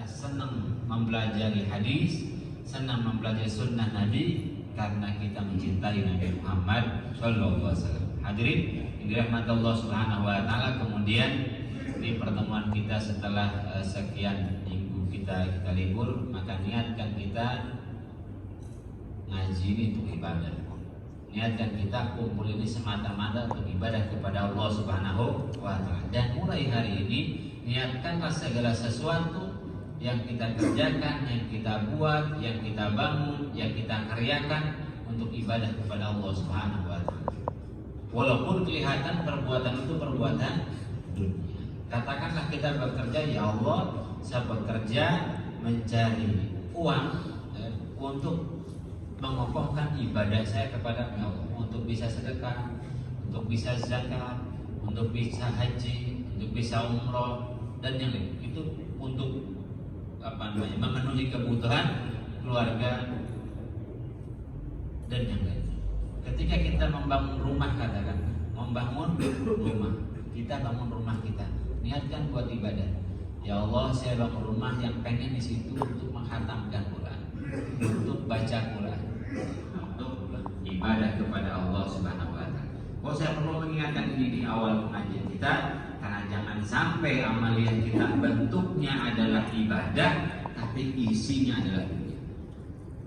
senang mempelajari hadis, senang mempelajari sunnah Nabi karena kita mencintai Nabi Muhammad Sallallahu Alaihi Wasallam. Hadirin yang dirahmati Allah Subhanahu Wa Taala, kemudian di pertemuan kita setelah sekian minggu kita libur, maka niatkan kita ngaji ini untuk ibadah. Niatkan kita kumpul ini semata-mata untuk ibadah kepada Allah Subhanahu wa Ta'ala. Dan mulai hari ini niatkanlah segala sesuatu yang kita kerjakan, yang kita buat, yang kita bangun, yang kita karyakan untuk ibadah kepada Allah Subhanahu wa Ta'ala. Walaupun kelihatan perbuatan itu perbuatan dunia. Katakanlah kita bekerja, ya Allah, saya bekerja mencari uang untuk mengokohkan ibadah saya kepada Allah, untuk bisa sedekah, untuk bisa zakat, untuk bisa haji, untuk bisa umroh dan yang lain. Itu untuk memenuhi kebutuhan keluarga dan yang lain. Ketika kita membangun rumah, katakan membangun rumah, kita bangun rumah kita, niatkan buat ibadah. Ya Allah, saya bangun rumah yang pengen di situ untuk menghatamkan Quran, untuk baca Quran, untuk ibadah kepada Allah Subhanahu wa Ta'ala. Oh, saya perlu mengingatkan ini di awal pengajian kita, karena jangan sampai amalan kita bentuknya adalah ibadah tapi isinya adalah dunia.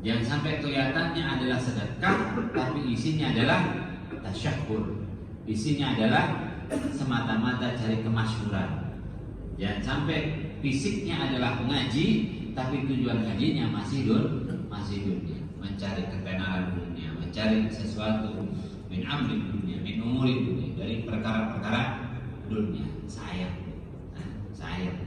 Jangan sampai kelihatannya adalah sedekah tapi isinya adalah tasyahkur, isinya adalah semata-mata cari kemasyhuran. Jangan sampai fisiknya adalah ngaji tapi tujuan ngajinya masih dunia, mencari ketenaran dunia, mencari sesuatu min amri dunia, min umuri dunia, dari perkara-perkara dunia. Sayang.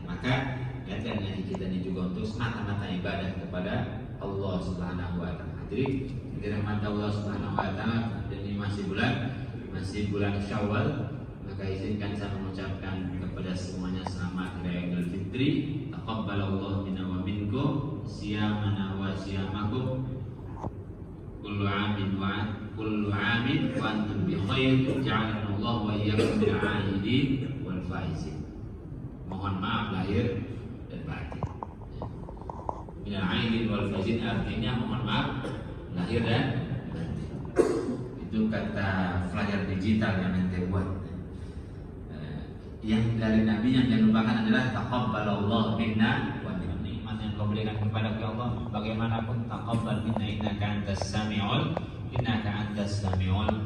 Maka niatkan ngaji kita ini juga untuk semata-mata ibadah kepada Allah Subhanahu wa Ta'ala. Jadi dirahmati Allah Subhanahu wa Ta'ala, dan ini masih bulan Syawal, maka izinkan saya mengucapkan kepada semuanya selamat Raya Idul Fitri. Taqabbalallahu minna wa minkum siyamana wa siyamakum. Kullu amin wa antum bi khair. Ja'alana Allah wa iyyakum bil 'aidin wal faizin. Mohon maaf lahir dan batin. Bil 'aidin wal faizin artinya mohon maaf lahir dan batin. Itu kata flyer digital yang nanti buat. Yang dari Nabi yang jangan lupakan adalah taqabbalallahu minna wa minkum. Nikmat yang kau berikan kepada Allah, bagaimanapun taqabbal minna innaka antas samiul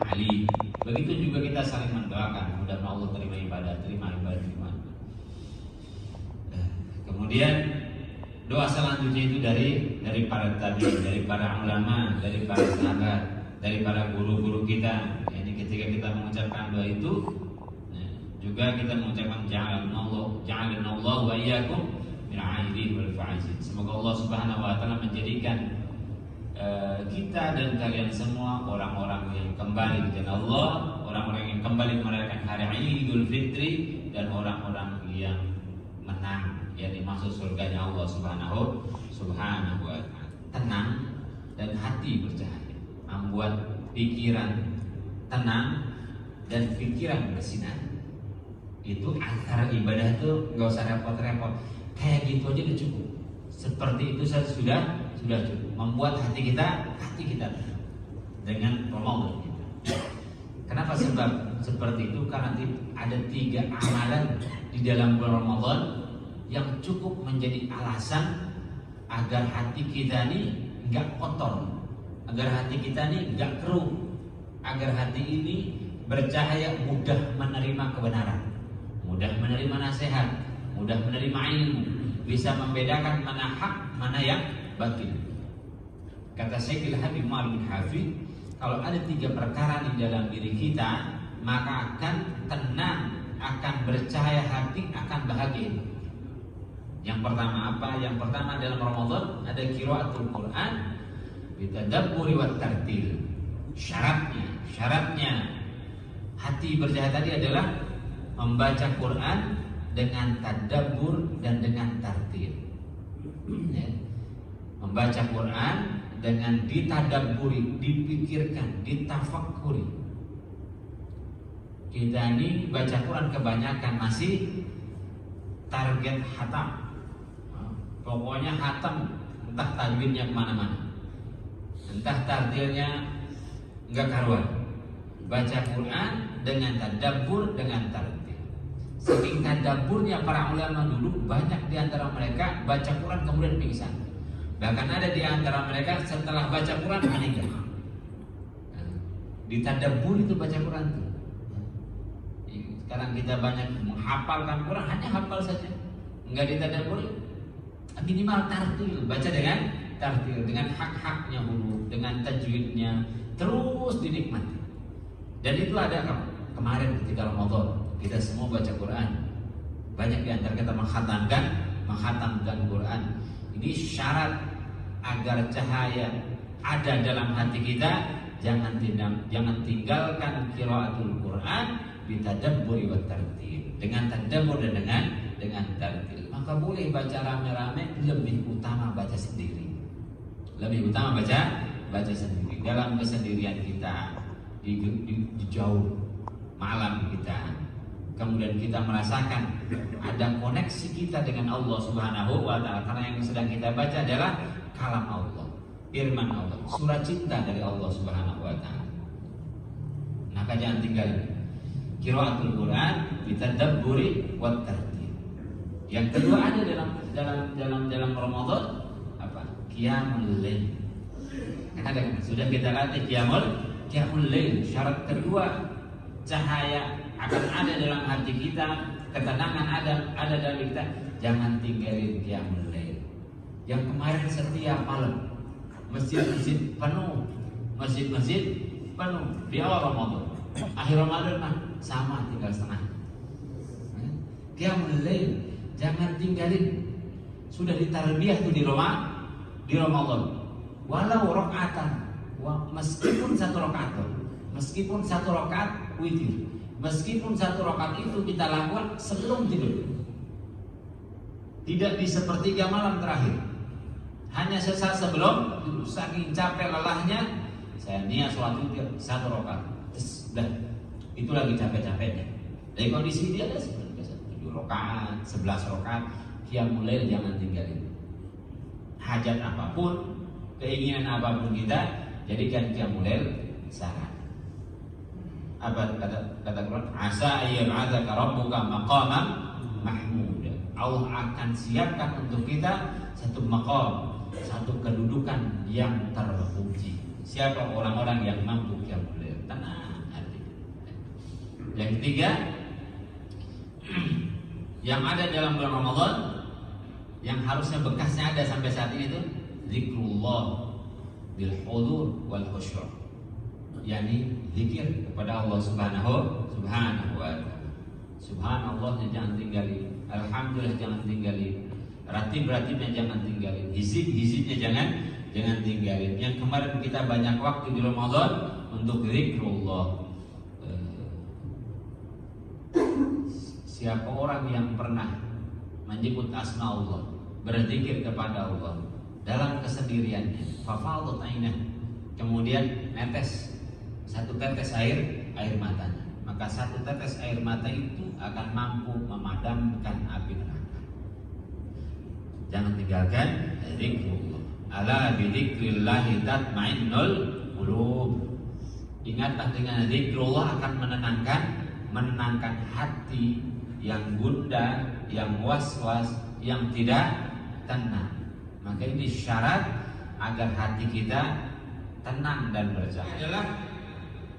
alim. Begitu juga kita saling mendoakan, mudah-mudahan Allah terima ibadah. Kemudian doa selanjutnya itu dari para tabi'in, dari para ulama, dari para sahabat, dari para guru-guru kita. Jadi ketika kita mengucapkan doa itu juga kita mengucapkan ja'alana Allah wa iyyakum bil 'aidin wal faizin. Semoga Allah Subhanahu wa Ta'ala menjadikan kita dan kalian semua orang-orang yang kembali ke jalan Allah, orang-orang yang kembali merayakan hari Idul Fitri, dan orang-orang yang menang, yang dimaksud surganya Allah Subhanahu wa Ta'ala. Tenang dan hati bercahaya, membuat pikiran tenang dan pikiran bersinar. Itu antara ibadah itu nggak usah repot-repot, kayak gitu aja udah cukup. Seperti itu sudah cukup, membuat hati kita dengan Ramadan kita. Kenapa sebab seperti itu? Karena ada 3 amalan di dalam bulan Ramadan yang cukup menjadi alasan agar hati kita ini nggak kotor, agar hati kita ini nggak keruh, agar hati ini bercahaya, mudah menerima kebenaran, mudah menerima nasihat, mudah menerima ilmu, bisa membedakan mana hak, mana yang batil. Kata Syekhul Habib Umar bin Hafid, kalau ada 3 perkara di dalam diri kita, maka akan tenang, akan bercahaya hati, akan bahagia. Yang pertama apa? Yang pertama dalam Ramadan ada qiraatul Quran bitadabburi wat tartil. Syaratnya hati bercahaya tadi adalah membaca Quran dengan tadabbur dan dengan tartil. Membaca Quran dengan ditadabburi, dipikirkan, ditafakkuri. Kita ini baca Quran kebanyakan masih target hatam, Pokoknya hatam, entah tajwidnya kemana-mana, entah tartilnya enggak karuan. Baca Quran dengan tadabbur, dengan tartil. Saking tadabburnya para ulama dulu, banyak di antara mereka baca Quran kemudian pingsan. Bahkan ada di antara mereka setelah baca Quran meninggal. Ditadabbur itu baca Quran itu. Sekarang kita banyak menghafalkan Quran, hanya hafal saja, enggak ditadabbur. Minimal tartil, baca dengan tartil, dengan hak-haknya huruf, dengan tajwidnya, terus dinikmati. Dan itu ada kemarin ketika Ramadan, kita semua baca Quran. Banyak di antara kita menghatamkan Quran. Ini syarat agar cahaya ada dalam hati kita. Jangan tinggalkan qiraatul Quran bitadabburi wa tartil. Dengan tadabbur dan dengan tartil. Maka boleh baca rame-rame, lebih utama baca sendiri. Lebih utama baca sendiri dalam kesendirian kita, di jauh malam kita. Kemudian kita merasakan ada koneksi kita dengan Allah Subhanahu wa taala, karena yang sedang kita baca adalah kalam Allah, firman Allah, surat cinta dari Allah Subhanahu wa taala. Maka jangan tinggalin qiraatul Quran bitadabburi wa tartil. Yang kedua ada dalam Ramadan apa? Qiyamul lail. Ada sudah kita latih qiyamul lail. Syarat kedua, cahaya akan ada dalam hati kita, ketenangan ada dalam kita. Jangan tinggalin qiyamul lail. Yang kemarin setiap malam masjid-masjid penuh, masjid-masjid penuh di awal Ramadan. Akhir Ramadan mah sama, tinggal setengah. Qiyamul lail jangan tinggalin. Sudah ditarbiyah tuh di Ramadan. Walau rakaatan, meskipun satu rakaat witir, meskipun satu rakaat itu kita lakukan sebelum tidur. Tidak di sepertiga malam terakhir, hanya sesaat sebelum tidur. Saking capek lelahnya, saya niat sholat witir satu rakaat. Dan itu lagi capek-capeknya. Dari kondisi dia ada 7 rakaat, 11 rakaat, qiyamul lail jangan tinggalin. Hajat apapun, keinginan apapun kita, jadikan qiyamul lail syarat. Apa kata Quran? Asa ayyab'atsaka rabbuka maqaman mahmuda. Allah akan siapkan untuk kita satu maqam, satu kedudukan yang terpuji. Siapa orang-orang yang mampu qiyamul lail? Tenang. Yang ketiga, yang ada dalam bulan Ramadan, yang harusnya bekasnya ada sampai saat ini itu zikrullah bil hudur wal khusyur. Yani zikir kepada Allah Subhanahu wa taala. Subhanallah jangan tinggalin, alhamdulillah jangan tinggalin, ratib-ratibnya jangan tinggalin, hizib-hizibnya jangan tinggalin. Yang kemarin kita banyak waktu di Ramadan untuk zikrullah. Siapa orang yang pernah menyebut asma Allah, berzikir kepada Allah dalam kesendiriannya, fafadat ainah, kemudian netes satu tetes air matanya, maka satu tetes air mata itu akan mampu memadamkan api neraka. Jangan tinggalkan zikrullah. Ala bi dzikrillah tatmainnul qulub. Ingatlah dengan zikrullah akan menenangkan hati yang gundah, yang was-was, yang tidak tenang. Maka ini syarat agar hati kita tenang dan bercahaya. Adalah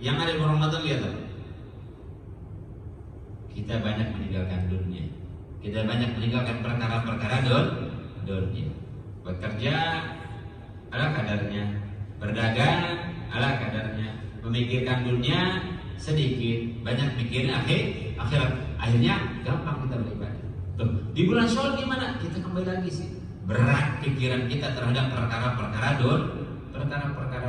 yang ada di Ramadan, lihat apa? Kita banyak meninggalkan dunia. Kita banyak meninggalkan perkara-perkara dunia. Bekerja ala kadarnya, berdagang ala kadarnya, memikirkan dunia sedikit, banyak mikirin akhirat. Akhirnya gampang kita beribadah. Tuh, di bulan Syawal gimana? Kita kembali lagi sih. Berat pikiran kita terhadap perkara-perkara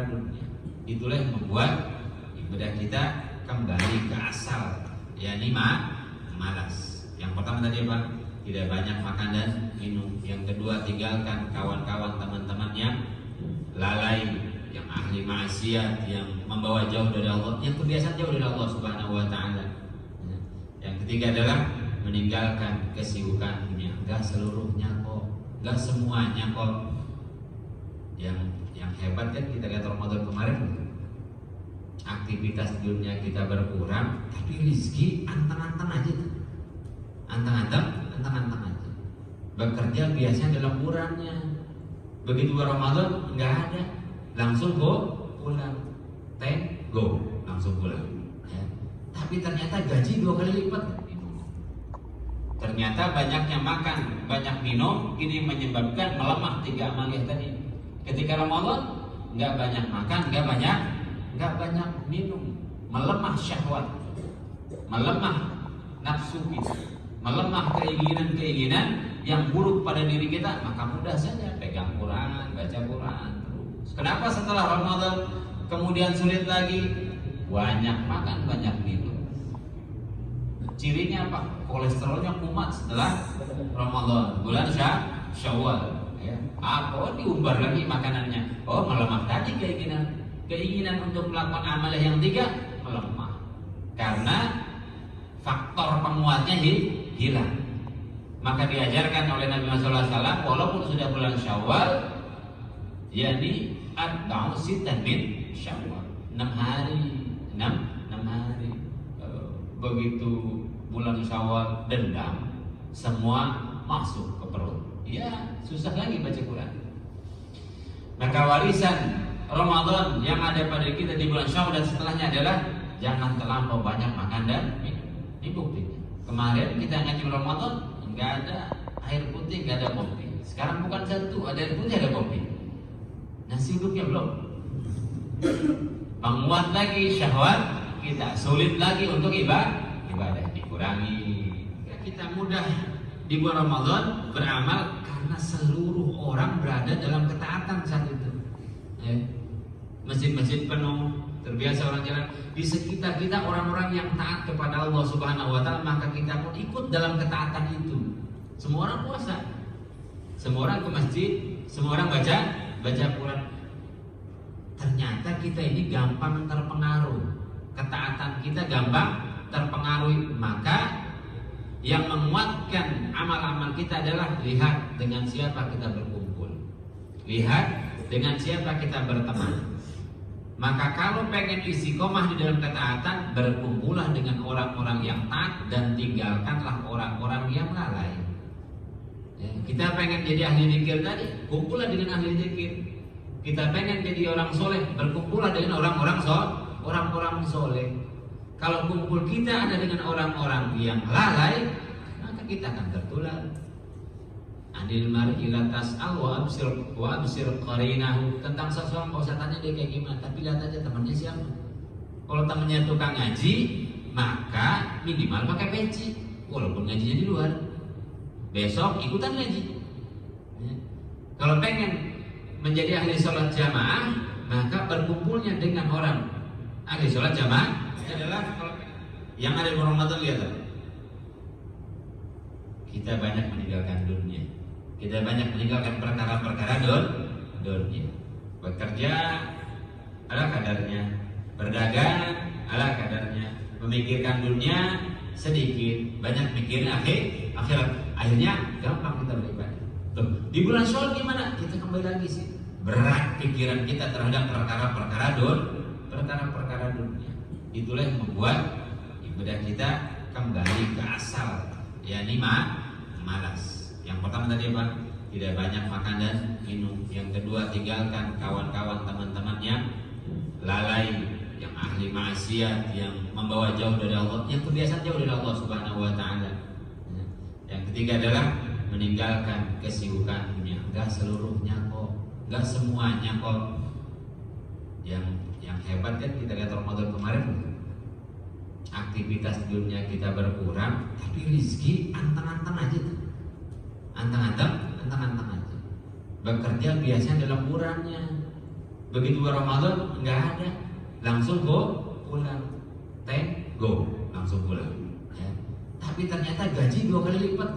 dunia. Itulah yang membuat ibadah kita kembali ke asal, yakni malas. Yang pertama tadi apa? Tidak banyak makan dan minum. Yang kedua, tinggalkan kawan-kawan, teman-teman yang lalai, yang ahli maksiat, yang membawa jauh dari Allah, yang kebiasaan jauh dari Allah Subhanahu wa taala. Yang ketiga adalah meninggalkan kesibukan dunia. Enggak seluruhnya kok. nggak semuanya kok. Yang hebat kan kita lihat Ramadan kemarin, aktivitas dunia kita berkurang, tapi rezeki anteng-anteng aja tuh. Anteng-anteng aja. Bekerja biasanya dalam bulannya. Begitu Ramadan nggak ada, langsung pulang. Go, langsung pulang. Ya. Tapi ternyata gaji 2 kali lipat. Ternyata banyaknya makan, banyak minum, ini menyebabkan melemah 3 amaliyah tadi. Ketika Ramadan nggak banyak makan, nggak banyak minum, melemah syahwat, melemah nafsu kita, melemah keinginan yang buruk pada diri kita, maka mudah saja pegang Quran, baca Quran terus. Kenapa setelah Ramadan kemudian sulit lagi? Banyak makan, banyak minum. Cirinya apa? Kolesterolnya kumat setelah Ramadan, bulan Syawal. Ya. Apa diumbar lagi makanannya? Oh, melemah tadi keinginan untuk melakukan amalan yang 3 melemah karena faktor penguatnya hilang. Maka diajarkan oleh Nabi Muhammad SAW, walaupun sudah bulan Syawal, yakni atba'u sitan min Syawal, 6 hari. Begitu bulan Syawal dendam, semua masuk ke perut. Ya, susah lagi baca Quran. Maka warisan Ramadan yang ada pada kita di bulan Syawal dan setelahnya adalah jangan terlampau banyak makan dan minum. Ini buktinya. Kemarin kita ngaji Ramadan nggak ada air putih, nggak ada kopi. Sekarang bukan satu, ada air putih, ada kopi. Nasi uduknya belum. Menguat lagi syahwat kita, sulit lagi untuk ibadah dikurangi. Kita mudah di bulan Ramadan beramal karena seluruh orang berada dalam ketaatan saat itu. Ya. Masjid-masjid penuh, terbiasa orang jalan. Di sekitar kita orang-orang yang taat kepada Allah Subhanahu wa Ta'ala, maka kita pun ikut dalam ketaatan itu. Semua orang puasa, semua orang ke masjid, semua orang baca Quran. Ternyata kita ini gampang terpengaruh, ketaatan kita gampang terpengaruhi. Maka yang menguatkan amal-amal kita adalah lihat dengan siapa kita berkumpul, lihat dengan siapa kita berteman. Maka kalau pengen istiqomah di dalam ketaatan, berkumpullah dengan orang-orang yang taat dan tinggalkanlah orang-orang yang lalai. Ya, kita pengen jadi ahli zikir tadi, kumpullah dengan ahli zikir. Kita pengen jadi orang soleh, berkumpullah dengan orang-orang soleh. Kalau kumpul kita ada dengan orang-orang yang lalai, maka kita akan tertular. Anil mar'i la tas'al wa absir qarinahu. Tentang seseorang kau usah tanya dia kayak gimana, tapi lihat aja temannya siapa. Kalau temannya tukang ngaji, maka minimal pakai peci, walaupun ngajinya di luar. Besok ikutan ngaji. Ya. Kalau pengen menjadi ahli sholat jamaah, maka berkumpulnya dengan orang ahli sholat jamaah adalah yang ada di Ramadan. Lihat, kita banyak meninggalkan dunia, kita banyak meninggalkan perkara-perkara dunia. Bekerja ala kadarnya, berdagang ala kadarnya, memikirkan dunia sedikit, banyak mikirin akhirat. Akhirnya gampang kita beribadah. Di bulan Syawal gimana? Kita kembali lagi sih, berat pikiran kita terhadap perkara-perkara dunia. Itulah yang membuat ibadah kita kembali ke asal, yakni malas. Yang pertama tadi apa? Tidak banyak makan dan minum. Yang kedua, tinggalkan kawan-kawan teman-teman yang lalai, yang ahli maksiat, yang membawa jauh dari Allah, yang kebiasaan jauh dari Allah Subhanahu wa Ta'ala. Yang ketiga adalah meninggalkan kesibukan dunia. Enggak seluruhnya kok, enggak semuanya kok. Yang hebat kan kita lihat Ramadan kemarin, aktivitas dunia kita berkurang, tapi rezeki anteng-anteng aja tuh. Anteng-anteng aja. Bekerja biasanya dalam bulannya. Begitu Ramadan nggak ada, langsung pulang. Go, langsung pulang. Ya. Tapi ternyata gaji 2 kali lipat.